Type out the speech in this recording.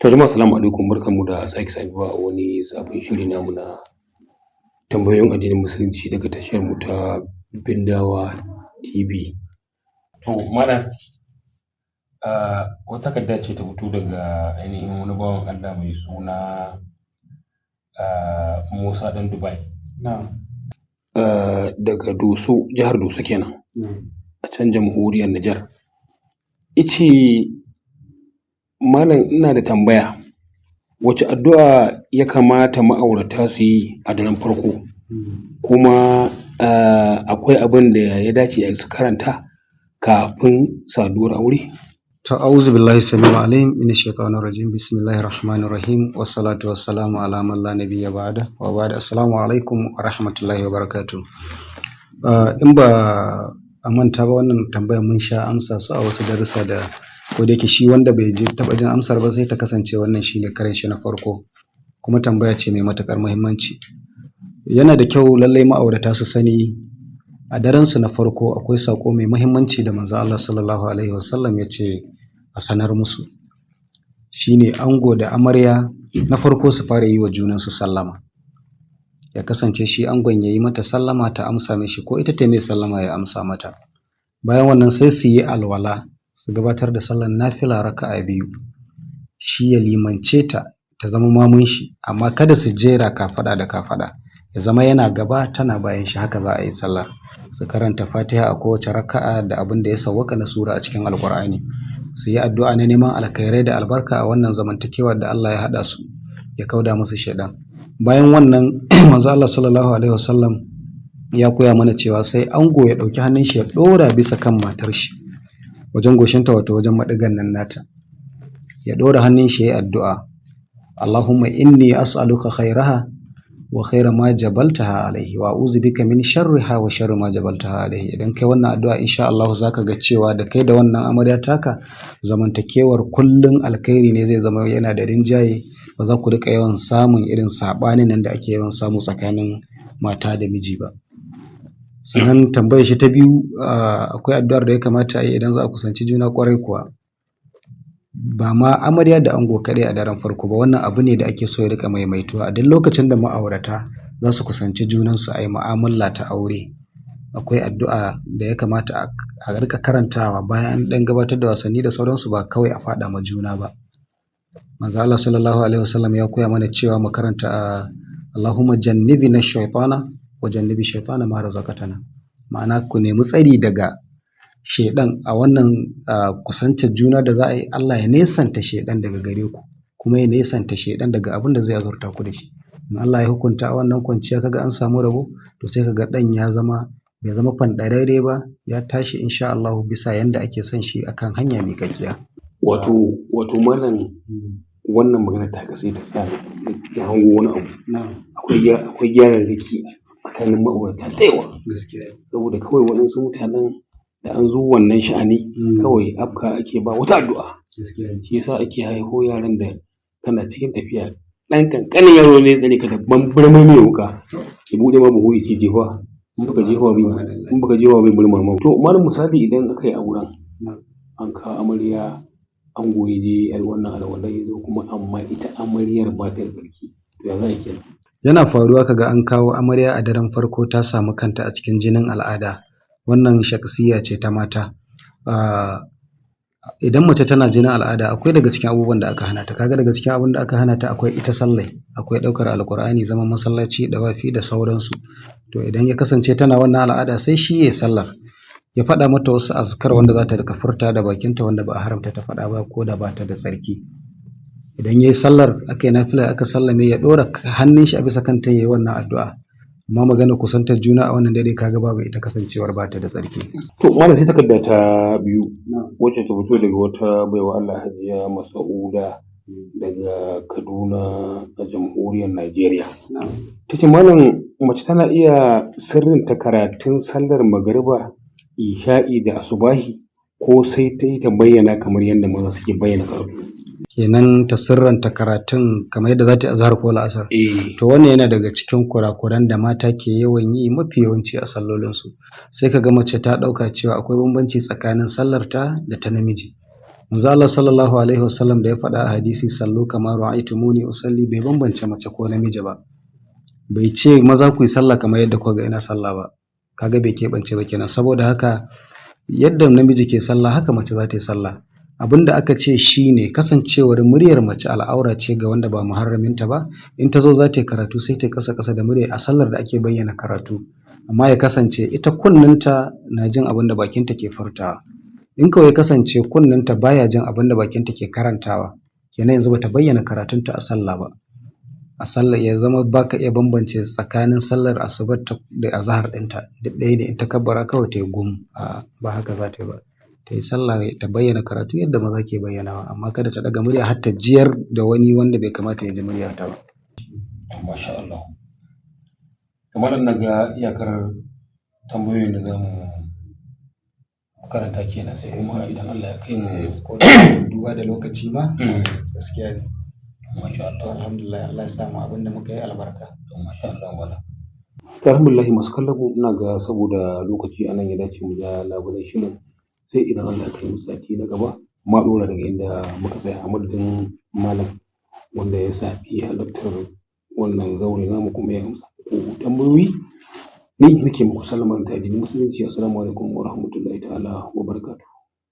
To jama'a assalamu alaikum, barkanmu da sake saduwa a wani sabon shiri namu na tambayoyin addinin musulunci daga tashar mu ta Bindawa TV. To malam, wata takarda ce ta fito daga ainihin wani bawan Allah mai suna Musa ɗan Dubai. Daga Doso, jihar Doso kenan, a can jamhuriyar Nijar. Ice malam, ina da tambaya, wace addu'a ya kamata ma'aurata su yi a daren farko? Kuma akwai abin da ya dace su karanta kafin saduwar aure? To, a'udhu billahi samiul alim minash shaitanir rajim. Bismillahir rahmanir rahim. Wassalatu wassalamu ala man la nabiyya ba'da. Wa ba'da. Assalamu alaikum wa rahmatullahi wa barakatuh. In ba a manta ba, wannan tambayar mun sha amsa su a wasu darussa, da ko da yake shi wanda bai taɓa jin amsar ba sai ta kasance wannan shine karin shi na farko, kuma tambaya ce mai matuƙar muhimmanci. Yana da kyau lallai ma'aurata su sani a daren su na farko akwai saƙo mai muhimmanci da manzo Allah sallallahu alaihi wasallam ya ce a sanar musu. Shine ango da amarya na farko su fara yi wa junansu sallama. Ya kasance shi angon ya yi mata sallama, ta amsa mishi, ko ita ta mai sallama ya amsa mata. Bayan wannan sai su yi alwala, su gabatar da sallar nafila raka'a biyu. Shi ya limance ta, ta zama mamun shi, amma kada su jera kafaɗa da kafaɗa. Ya zama yana gaba, tana bayan shi, haka za a yi sallar. Su karanta Fatiha a kowace raka'a da abin da ya sawwaka na sura a cikin Alƙur'ani. Su yi addu'a na neman alkhairai da albarka a wannan zamantakewar da Allah ya haɗa su, ya kauda musu shaiɗan. Bayan wannan manzo Allah sallallahu alaihi wasallam ya koya mana cewa sai ango ya ɗauki hannun shi ya ɗora bisa kan matar shi, wajen goshinta, wato wajen maɗigan nan nata. Ya ɗora hannun shi ya yi addu'a. Allahumma inni as'aluka khairaha wa khaira ma jabaltaha alaihi, wa a'udhu bika min sharriha wa sharri ma jabaltaha alaihi. Idan kai wannan addu'a, insha Allah zaka ga cewa da kai da wannan amarya taka zamantakewar kullun alkhairi ne, zai zama yana da rinjaye. Ba za ku rika yawan samun irin saɓanin nan da ake yawan samu tsakanin mata da miji ba. Sannan tambayar shi ta biyu, akwai addu'ar da ya kamata a yi idan za a kusanci juna. Ƙwarai kuwa, ba ma amarya da ango kaɗai a daren farko ba, wannan abu ne da ake so ya rika maimaituwa a duk lokacin da ma'aurata za su kusanci junansu a yi mu'amala ta aure. Akwai addu'a da ya kamata a rika karantawa bayan an ɗan gabatar da wasanni da sauransu, ba kawai a faɗa ma juna ba. Manzo Allah sallallahu alaihi wasallam ya koya mana cewa mu karanta Allahumma jannibna shaytana wa jannibi shaytana ma razaqtana. Ma'ana ku nemi tsari daga shaiɗan a wannan kusantar juna da za a yi. Allah ya nesanta shaiɗan daga gare ku, kuma ya nesanta shaiɗan daga abin da zai azurta ku da shi. In Allah ya hukunta a wannan kwanciya kaga an samu rabo, to sai kaga ɗan ya zama, bai zama fanɗararre ba, ya tashi insha Allah bisa yanda ake son shi, akan hanya mai kakkiya. Wato malam, wannan magana ta sai ta sa ya hango wani abu. Akwai gyararraki tsakanin ma'aurata da yawa. Gaskiya. Saboda kawai waɗansu mutanen da an zo wannan sha'ani kawai afka ake, ba wata addu'a. Gaskiya. Shi yasa ake haihu yaran da kana cikin tafiya, ɗan ƙanƙanin yaro ne tsare ka da bambarmai mai wuka, ki buɗe ma buhu ya ce jefa, in baka jefa bai burma ma. To malam, misali idan aka yi auren, an kawo amarya, ango ya je wannan alwala ya zo, kuma amma ita amaryar ba ta da tsarki, to ya za a kenan? Yana faruwa kaga an kawo amarya a daren farko ta samu kanta a cikin jinin al'ada. Wannan shakhsiyya ce ta mata. Idan mace tana jinin al'ada, akwai daga cikin abubuwan da aka hana ta. Kaga daga cikin abin da aka hana ta akwai ita sallai, akwai ɗaukar alkur'ani, zaman masallaci, dawafi da sauransu. To idan ya kasance tana wannan al'ada, sai shi ya yi sallar, ya faɗa mata wasu azkar wanda za ta rika furta da bakinta, wanda ba a haramta ta faɗa ba, ko da ba ta da tsarki. Idan ya yi sallar, aka yi nafila, aka sallame, ya ɗora hannun shi a bisa kanta, ya yi wannan addu'a. Amma magana kusantar juna a wannan dare, kaga babu ita, kasancewar ba ta da tsarki. To malam, sai takarda ta biyu, wacce ta fito daga wata baiwa Allah, Hajiya Masa'uda daga Kaduna a jamhuriyar Najeriya. Ta ce malam, mace tana iya sirrinta karatun sallar magariba, isha'i da asubahi, ko sai ta yi ta bayyana kamar yadda maza suke bayyana karatu? Kenan ta sirranta karatun kamar yadda za ta yi azhar ko la'asar. To wannan yana daga cikin kurakuran da mata ke yawan yi mafi yawanci a sallolinsu. Sai ka ga mace ta ɗauka cewa akwai bambanci tsakanin sallarta da ta namiji. Manzo Allah sallallahu alaihi wasallam da ya faɗa a hadisi sallu kama ra'aytumuni usalli bai bambance mace ko namiji ba. Bai ce maza ku yi sallah kamar yadda kuka ga ina sallah ba. Kaga bai keɓance ba kenan. Saboda haka yadda namiji ke sallah haka mace za ta yi sallah. Abin da aka ce shi ne kasancewar muryar mace al'aura ce ga wanda ba muharraminta ba. In ta zo za ta yi karatu sai ta yi ƙasa-ƙasa da murya a sallar da ake bayyana karatu. Amma ya kasance ita kunninta na jin abin da bakinta ke furtawa. In kawai ya kasance kunninta baya jin abin da bakinta ke karantawa, kenan yanzu bata bayyana karatunta a sallah ba. A sallah ya zama baka iya bambance tsakanin sallar asuba da azhar ɗinta. Duk ɗaya ne in ta kabbara kawai ta yi gum. Ba haka za ta yi ba. Ta yi sallah ta bayyana karatu yadda maza ke bayyanawa, amma kada ta ɗaga murya har ta jiyar da wani wanda bai kamata ya ji muryarta ba. Masha Allah. Kamar na ga iyakar tambayoyin da za mu karanta kenan, sai kuma idan Allah ya kai mu Duba da lokaci ma gaskiya ne. Masha Allah. Alhamdulillah, Allah ya samu abin da muka yi albarka. Masha Allah wala. Alhamdulillah, masu kallon mu ina ga saboda lokaci anan ya dace mu ja labulen shirin, sai idan Allah ya kai mu sati na gaba ma ɗora daga inda muka tsaya a madadin malam wanda ya sa iya halartar wannan zaure namu kuma ya amsa ko tambayoyi. Ni nake muku sallama ta addinin musulunci. Assalamu alaikum wa rahmatullahi ta'ala wa barakatuh.